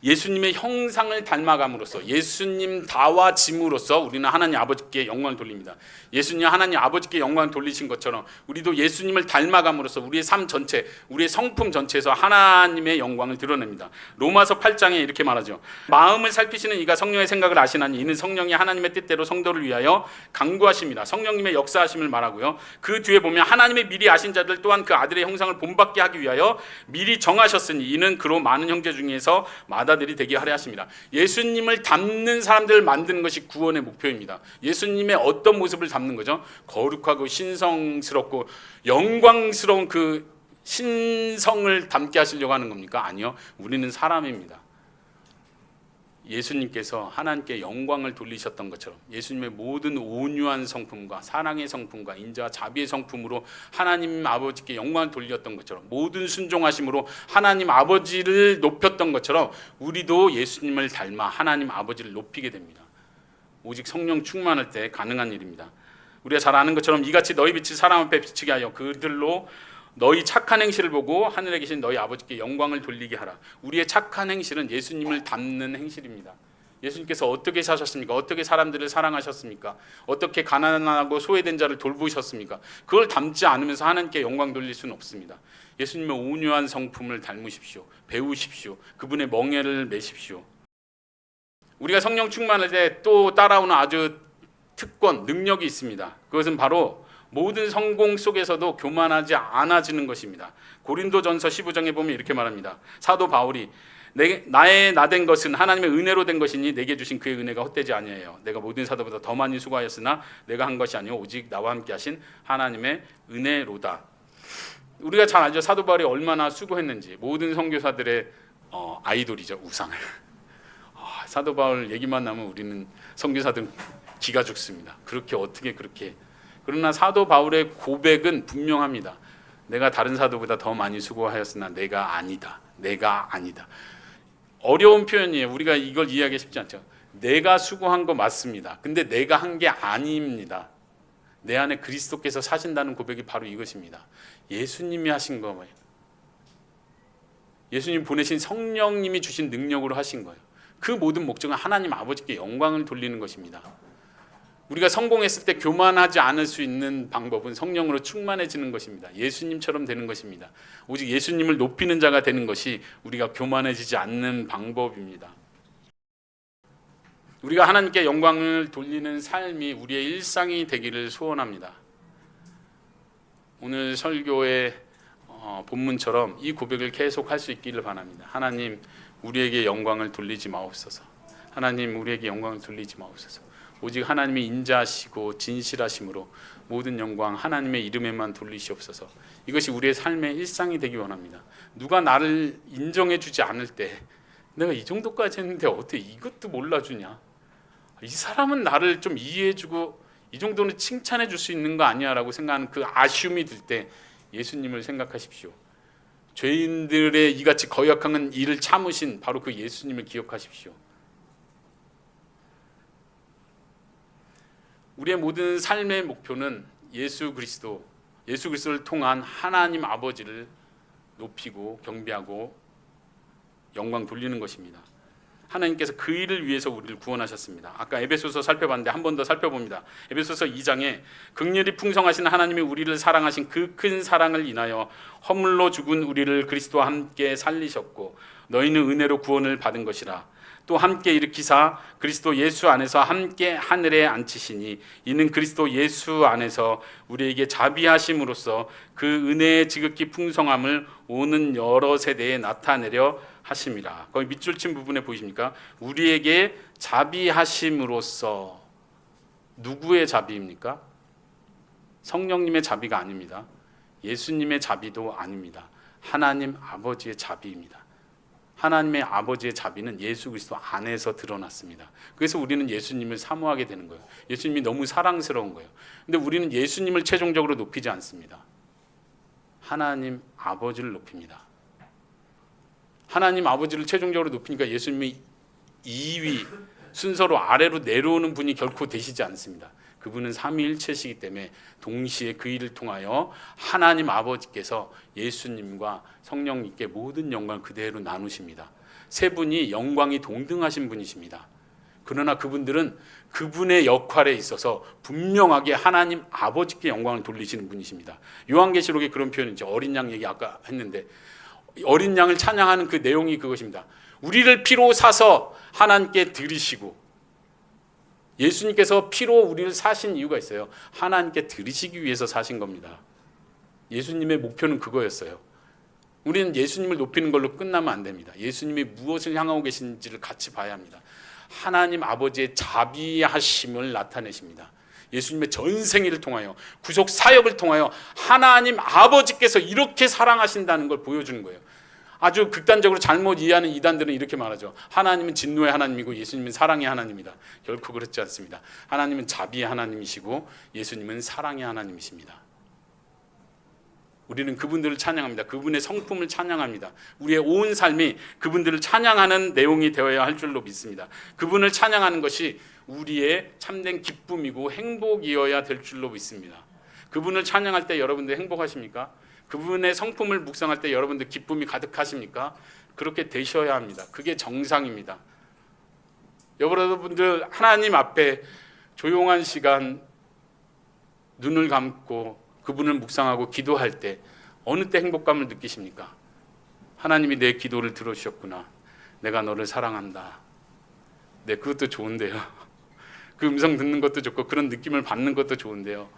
예수님의 형상을 닮아감으로써 예수님 다와 짐으로써 우리는 하나님 아버지께 영광을 돌립니다. 예수님 하나님 아버지께 영광을 돌리신 것처럼 우리도 예수님을 닮아감으로써 우리의 삶 전체, 우리의 성품 전체에서 하나님의 영광을 드러냅니다. 로마서 8장에 이렇게 말하죠. 마음을 살피시는 이가 성령의 생각을 아시나니 이는 성령이 하나님의 뜻대로 성도를 위하여 강구하심이라. 성령님의 역사하심을 말하고요. 그 뒤에 보면 하나님의 미리 아신 자들 또한 그 아들의 형상을 본받게 하기 위하여 미리 정하셨으니 이는 그로 많은 형제 중에서 마다들이 되게 하려 하십니다. 예수님을 닮는 사람들을 만드는 것이 구원의 목표입니다. 예수님의 어떤 모습을 닮는 거죠? 거룩하고 신성스럽고 영광스러운 그 신성을 담게 하시려고 하는 겁니까? 아니요. 우리는 사람입니다. 예수님께서 하나님께 영광을 돌리셨던 것처럼 예수님의 모든 온유한 성품과 사랑의 성품과 인자와 자비의 성품으로 하나님 아버지께 영광을 돌렸던 것처럼 모든 순종하심으로 하나님 아버지를 높였던 것처럼 우리도 예수님을 닮아 하나님 아버지를 높이게 됩니다. 오직 성령 충만할 때 가능한 일입니다. 우리가 잘 아는 것처럼 이같이 너희 빛이 사람 앞에 비치게 하여 그들로 너희 착한 행실을 보고 하늘에 계신 너희 아버지께 영광을 돌리게 하라. 우리의 착한 행실은 예수님을 닮는 행실입니다. 예수님께서 어떻게 사셨습니까? 어떻게 사람들을 사랑하셨습니까? 어떻게 가난하고 소외된 자를 돌보셨습니까? 그걸 닮지 않으면서 하나님께 영광 돌릴 수는 없습니다. 예수님의 온유한 성품을 닮으십시오. 배우십시오. 그분의 멍에를 매십시오. 우리가 성령 충만할 때 또 따라오는 아주 특권, 능력이 있습니다. 그것은 바로 모든 성공 속에서도 교만하지 않아지는 것입니다. 고린도전서 15장에 보면 이렇게 말합니다. 사도 바울이 나의 나된 것은 하나님의 은혜로 된 것이니 내게 주신 그의 은혜가 헛되지 아니하여 내가 모든 사도보다 더 많이 수고하였으나 내가 한 것이 아니오 오직 나와 함께 하신 하나님의 은혜로다. 우리가 잘 알죠. 사도 바울이 얼마나 수고했는지. 모든 선교사들의 아이돌이죠. 우상을. 사도 바울 얘기만 나면 우리는 선교사들은 기가 죽습니다. 어떻게 그렇게. 그러나 사도 바울의 고백은 분명합니다. 내가 다른 사도보다 더 많이 수고하였으나 내가 아니다. 어려운 표현이에요. 우리가 이걸 이해하기 쉽지 않죠. 내가 수고한 거 맞습니다. 근데 내가 한 게 아닙니다. 내 안에 그리스도께서 사신다는 고백이 바로 이것입니다. 예수님이 하신 거예요. 예수님 보내신 성령님이 주신 능력으로 하신 거예요. 그 모든 목적은 하나님 아버지께 영광을 돌리는 것입니다. 우리가 성공했을 때 교만하지 않을 수 있는 방법은 성령으로 충만해지는 것입니다. 예수님처럼 되는 것입니다. 오직 예수님을 높이는 자가 되는 것이 우리가 교만해지지 않는 방법입니다. 우리가 하나님께 영광을 돌리는 삶이 우리의 일상이 되기를 소원합니다. 오늘 설교의 본문처럼 이 고백을 계속 할 수 있기를 바랍니다. 하나님, 우리에게 영광을 돌리지 마옵소서. 하나님, 우리에게 영광을 돌리지 마옵소서. 오직 하나님이 인자하시고 진실하심으로 모든 영광 하나님의 이름에만 돌리시옵소서. 이것이 우리의 삶의 일상이 되기 원합니다. 누가 나를 인정해 주지 않을 때 내가 이 정도까지 했는데 어떻게 이것도 몰라주냐? 이 사람은 나를 좀 이해해 주고 이 정도는 칭찬해 줄 수 있는 거 아니야? 라고 생각하는 그 아쉬움이 들 때 예수님을 생각하십시오. 죄인들의 이같이 거역하는 일을 참으신 바로 그 예수님을 기억하십시오. 우리의 모든 삶의 목표는 예수 그리스도를 통한 하나님 아버지를 높이고 경배하고 영광 돌리는 것입니다. 하나님께서 그 일을 위해서 우리를 구원하셨습니다. 아까 에베소서 살펴봤는데 한 번 더 살펴봅니다. 에베소서 2장에 긍휼이 풍성하신 하나님이 우리를 사랑하신 그 큰 사랑을 인하여 허물로 죽은 우리를 그리스도와 함께 살리셨고 너희는 은혜로 구원을 받은 것이라. 또 함께 일으키사 그리스도 예수 안에서 함께 하늘에 앉히시니 이는 그리스도 예수 안에서 우리에게 자비하심으로써 그 은혜의 지극히 풍성함을 오는 여러 세대에 나타내려 하심이라. 거기 밑줄 친 부분에 보이십니까? 우리에게 자비하심으로써. 누구의 자비입니까? 성령님의 자비가 아닙니다. 예수님의 자비도 아닙니다. 하나님 아버지의 자비입니다. 하나님의 아버지의 자비는 예수 그리스도 안에서 드러났습니다. 그래서 우리는 예수님을 사모하게 되는 거예요. 예수님이 너무 사랑스러운 거예요. 근데 우리는 예수님을 최종적으로 높이지 않습니다. 하나님 아버지를 높입니다. 하나님 아버지를 최종적으로 높이니까 예수님이 2위 순서로 아래로 내려오는 분이 결코 되시지 않습니다. 그분은 삼위일체시기 때문에 동시에 그 일을 통하여 하나님 아버지께서 예수님과 성령님께 모든 영광을 그대로 나누십니다. 세 분이 영광이 동등하신 분이십니다. 그러나 그분들은 그분의 역할에 있어서 분명하게 하나님 아버지께 영광을 돌리시는 분이십니다. 요한계시록에 그런 표현이 있죠. 어린 양 얘기 아까 했는데 어린 양을 찬양하는 그 내용이 그것입니다. 우리를 피로 사서 하나님께 드리시고, 예수님께서 피로 우리를 사신 이유가 있어요. 하나님께 드리시기 위해서 사신 겁니다. 예수님의 목표는 그거였어요. 우리는 예수님을 높이는 걸로 끝나면 안 됩니다. 예수님이 무엇을 향하고 계신지를 같이 봐야 합니다. 하나님 아버지의 자비하심을 나타내십니다. 예수님의 전생일을 통하여, 구속 사역을 통하여 하나님 아버지께서 이렇게 사랑하신다는 걸 보여주는 거예요. 아주 극단적으로 잘못 이해하는 이단들은 이렇게 말하죠. 하나님은 진노의 하나님이고 예수님은 사랑의 하나님이다. 결코 그렇지 않습니다. 하나님은 자비의 하나님이시고 예수님은 사랑의 하나님이십니다. 우리는 그분들을 찬양합니다. 그분의 성품을 찬양합니다. 우리의 온 삶이 그분들을 찬양하는 내용이 되어야 할 줄로 믿습니다. 그분을 찬양하는 것이 우리의 참된 기쁨이고 행복이어야 될 줄로 믿습니다. 그분을 찬양할 때 여러분들 행복하십니까? 그분의 성품을 묵상할 때 여러분들 기쁨이 가득하십니까? 그렇게 되셔야 합니다. 그게 정상입니다. 여러분들 하나님 앞에 조용한 시간 눈을 감고 그분을 묵상하고 기도할 때 어느 때 행복감을 느끼십니까? 하나님이 내 기도를 들어주셨구나. 내가 너를 사랑한다. 네, 그것도 좋은데요. 그 음성 듣는 것도 좋고 그런 느낌을 받는 것도 좋은데요.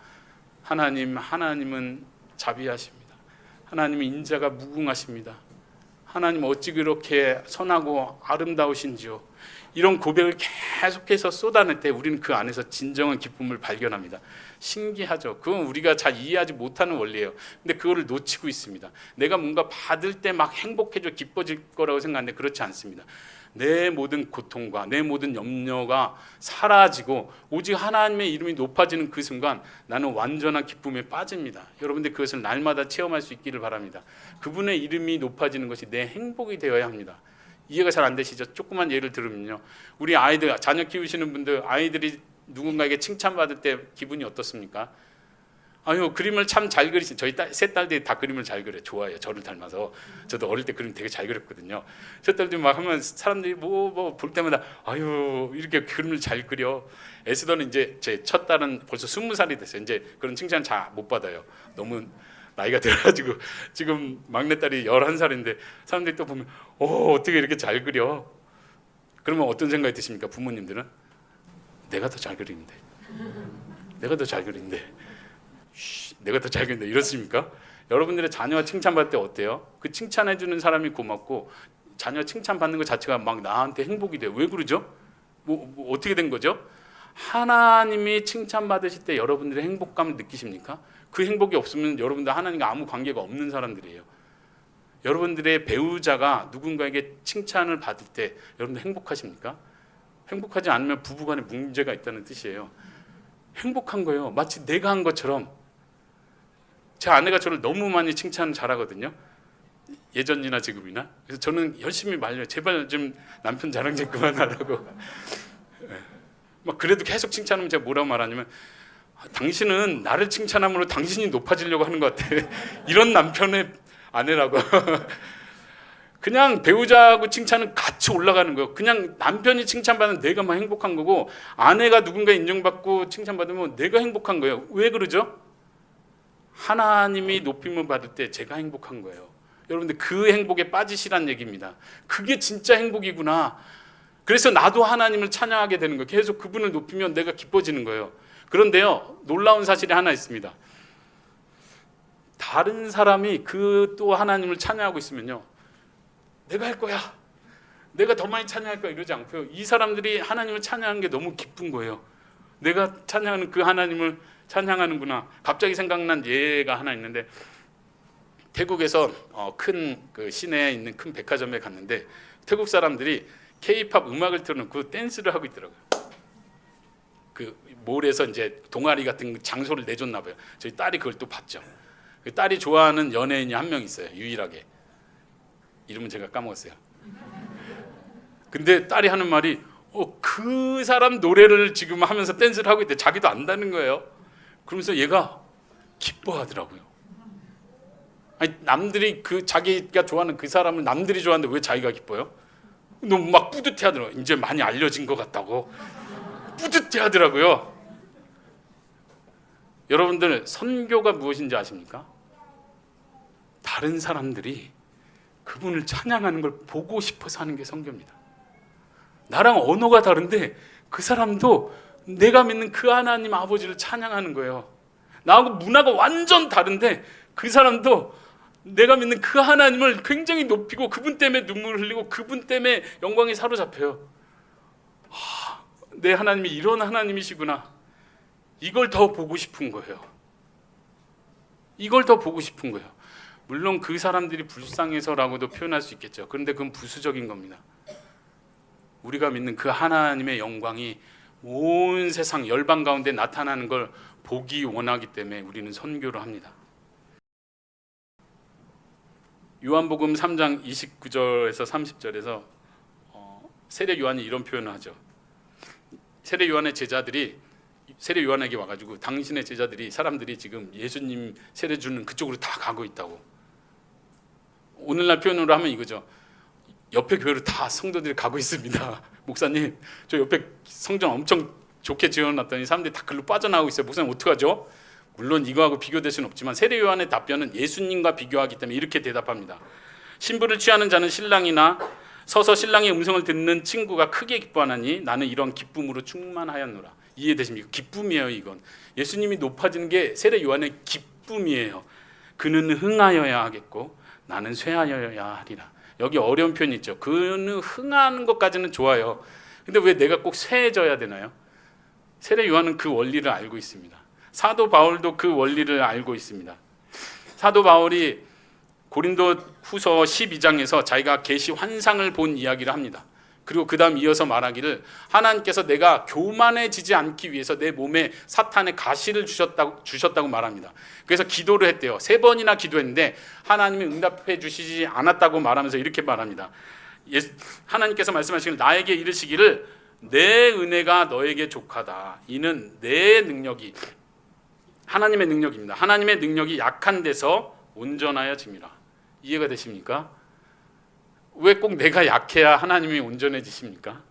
하나님은 자비하십니다. 하나님은 인자가 무궁하십니다. 하나님 어찌 그렇게 선하고 아름다우신지요. 이런 고백을 계속해서 쏟아낼 때 우리는 그 안에서 진정한 기쁨을 발견합니다. 신기하죠. 그건 우리가 잘 이해하지 못하는 원리예요. 근데 그거를 놓치고 있습니다. 내가 뭔가 받을 때 막 행복해져 기뻐질 거라고 생각하는데 그렇지 않습니다. 내 모든 고통과 내 모든 염려가 사라지고 오직 하나님의 이름이 높아지는 그 순간 나는 완전한 기쁨에 빠집니다. 여러분들 그것을 날마다 체험할 수 있기를 바랍니다. 그분의 이름이 높아지는 것이 내 행복이 되어야 합니다. 이해가 잘 안 되시죠? 조그만 예를 들으면요, 우리 아이들, 자녀 키우시는 분들, 아이들이 누군가에게 칭찬받을 때 기분이 어떻습니까? 아유, 그림을 참 잘 그리시. 저희 세 딸들이 다 그림을 잘 그려요. 좋아해요. 저를 닮아서. 저도 어릴 때 그림 되게 잘 그렸거든요. 세 딸들이 막 하면 사람들이 뭐 볼 때마다 아유, 이렇게 그림을 잘 그려. 에스더는 이제 제 첫 딸은 벌써 20살이 됐어요. 이제 그런 칭찬 잘 못 받아요. 너무 나이가 들어가지고 지금 막내딸이 11살인데 사람들이 또 보면 어떻게 이렇게 잘 그려? 그러면 어떤 생각이 드십니까? 부모님들은 내가 더 잘 그리는데, 내가 더 잘 그리는데, 내가 더 잘 그린다 이렇습니까? 여러분들의 자녀가 칭찬받을 때 어때요? 그 칭찬해주는 사람이 고맙고 자녀 칭찬받는 것 자체가 막 나한테 행복이 돼요. 왜 그러죠? 뭐 어떻게 된 거죠? 하나님이 칭찬받으실 때 여러분들의 행복감을 느끼십니까? 그 행복이 없으면 여러분들 하나님과 아무 관계가 없는 사람들이에요. 여러분들의 배우자가 누군가에게 칭찬을 받을 때 여러분들 행복하십니까? 행복하지 않으면 부부간에 문제가 있다는 뜻이에요. 행복한 거예요. 마치 내가 한 것처럼. 제 아내가 저를 너무 많이 칭찬 잘하거든요. 예전이나 지금이나. 그래서 저는 열심히 말려요. 제발 좀 남편 자랑 좀 그만하라고. 막 그래도 계속 칭찬하면 제가 뭐라고 말하냐면 당신은 나를 칭찬함으로 당신이 높아지려고 하는 것 같아. 이런 남편의 아내라고. 그냥 배우자하고 칭찬은 같이 올라가는 거예요. 그냥 남편이 칭찬받으면 내가 막 행복한 거고 아내가 누군가 인정받고 칭찬받으면 내가 행복한 거예요. 왜 그러죠? 하나님이 높임을 받을 때 제가 행복한 거예요. 여러분들 그 행복에 빠지시란 얘기입니다. 그게 진짜 행복이구나. 그래서 나도 하나님을 찬양하게 되는 거예요. 계속 그분을 높이면 내가 기뻐지는 거예요. 그런데요, 놀라운 사실이 하나 있습니다. 다른 사람이 그 또 하나님을 찬양하고 있으면요, 내가 할 거야, 내가 더 많이 찬양할 거야 이러지 않고요, 이 사람들이 하나님을 찬양하는 게 너무 기쁜 거예요. 내가 찬양하는 그 하나님을 찬양하는구나. 갑자기 생각난 예가 하나 있는데, 태국에서 큰 그 시내에 있는 큰 백화점에 갔는데 태국 사람들이 K-팝 음악을 틀어놓고 댄스를 하고 있더라고요. 그 몰에서 이제 동아리 같은 장소를 내줬나 봐요. 저희 딸이 그걸 또 봤죠. 그 딸이 좋아하는 연예인이 한 명 있어요. 유일하게. 이름은 제가 까먹었어요. 근데 딸이 하는 말이 그 사람 노래를 지금 하면서 댄스를 하고 있대. 자기도 안다는 거예요. 그러면서 얘가 기뻐하더라고요. 아니, 남들이 그 자기가 좋아하는 그 사람을 남들이 좋아하는데 왜 자기가 기뻐요? 너무 막 뿌듯해하더라고요. 이제 많이 알려진 것 같다고 뿌듯해하더라고요. 여러분들, 선교가 무엇인지 아십니까? 다른 사람들이 그분을 찬양하는 걸 보고 싶어서 하는 게 선교입니다. 나랑 언어가 다른데 그 사람도 내가 믿는 그 하나님 아버지를 찬양하는 거예요. 나하고 문화가 완전 다른데 그 사람도 내가 믿는 그 하나님을 굉장히 높이고 그분 때문에 눈물을 흘리고 그분 때문에 영광이 사로잡혀요. 내 하나님이 이런 하나님이시구나. 이걸 더 보고 싶은 거예요. 이걸 더 보고 싶은 거예요. 물론 그 사람들이 불쌍해서라고도 표현할 수 있겠죠. 그런데 그건 부수적인 겁니다. 우리가 믿는 그 하나님의 영광이 온 세상 열방 가운데 나타나는 걸 보기 원하기 때문에 우리는 선교를 합니다. 요한복음 3장 29절에서 30절에서 세례 요한이 이런 표현을 하죠. 세례 요한의 제자들이 세례 요한에게 와가지고 당신의 제자들이 사람들이 지금 예수님 세례 주는 그쪽으로 다 가고 있다고. 오늘날 표현으로 하면 이거죠. 옆에 교회로 다 성도들이 가고 있습니다. 목사님, 저 옆에 성전 엄청 좋게 지어놨더니 사람들이 다 글로 빠져나오고 있어요. 목사님 어떡하죠? 물론 이거하고 비교될 수는 없지만 세례 요한의 답변은 예수님과 비교하기 때문에 이렇게 대답합니다. 신부를 취하는 자는 신랑이나 서서 신랑의 음성을 듣는 친구가 크게 기뻐하나니 나는 이런 기쁨으로 충만하였노라. 이해되십니까? 기쁨이에요. 이건 예수님이 높아지는 게 세례 요한의 기쁨이에요. 그는 흥하여야 하겠고 나는 쇠하여야 하리라. 여기 어려운 표현이 있죠. 그는 흥하는 것까지는 좋아요. 근데 왜 내가 꼭 쇠해져야 되나요? 세례 요한은 그 원리를 알고 있습니다. 사도 바울도 그 원리를 알고 있습니다. 사도 바울이 고린도 후서 12장에서 자기가 계시 환상을 본 이야기를 합니다. 그리고 그 다음 이어서 말하기를 하나님께서 내가 교만해지지 않기 위해서 내 몸에 사탄의 가시를 주셨다고 말합니다. 그래서 기도를 했대요. 3번이나 기도했는데 하나님이 응답해 주시지 않았다고 말하면서 이렇게 말합니다. 하나님께서 말씀하시길 나에게 이르시기를 내 은혜가 너에게 족하다. 이는 내 능력이 하나님의 능력입니다. 하나님의 능력이 약한 데서 온전하여짐이라. 이해가 되십니까? 왜 꼭 내가 약해야 하나님이 온전해지십니까?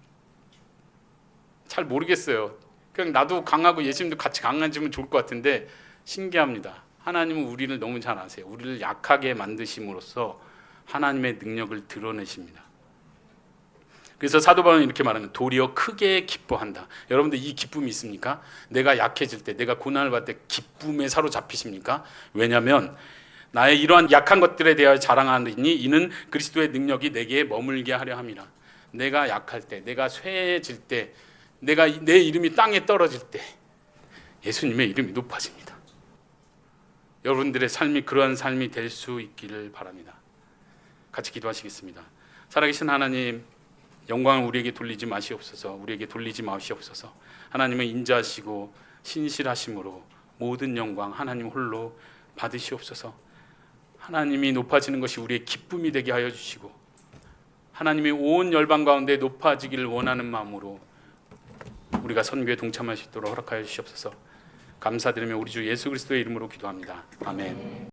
잘 모르겠어요. 그냥 나도 강하고 예수님도 같이 강해지면 좋을 것 같은데 신기합니다. 하나님은 우리를 너무 잘 아세요. 우리를 약하게 만드심으로써 하나님의 능력을 드러내십니다. 그래서 사도 바울은 이렇게 말하는 도리어 크게 기뻐한다. 여러분들 이 기쁨이 있습니까? 내가 약해질 때, 내가 고난을 받을 때 기쁨에 사로잡히십니까? 왜냐하면 나의 이러한 약한 것들에 대하여 자랑하느니 이는 그리스도의 능력이 내게 머물게 하려 함이라. 내가 약할 때, 내가 쇠해질 때, 내가 내 이름이 땅에 떨어질 때 예수님의 이름이 높아집니다. 여러분들의 삶이 그러한 삶이 될 수 있기를 바랍니다. 같이 기도하시겠습니다. 살아계신 하나님, 영광을 우리에게 돌리지 마시옵소서. 우리에게 돌리지 마시옵소서. 하나님은 인자하시고 신실하심으로 모든 영광 하나님 홀로 받으시옵소서. 하나님이 높아지는 것이 우리의 기쁨이 되게 하여 주시고 하나님이 온 열방 가운데 높아지기를 원하는 마음으로 우리가 선교에 동참할 수 있도록 허락하여 주시옵소서. 감사드리며 우리 주 예수 그리스도의 이름으로 기도합니다. 아멘.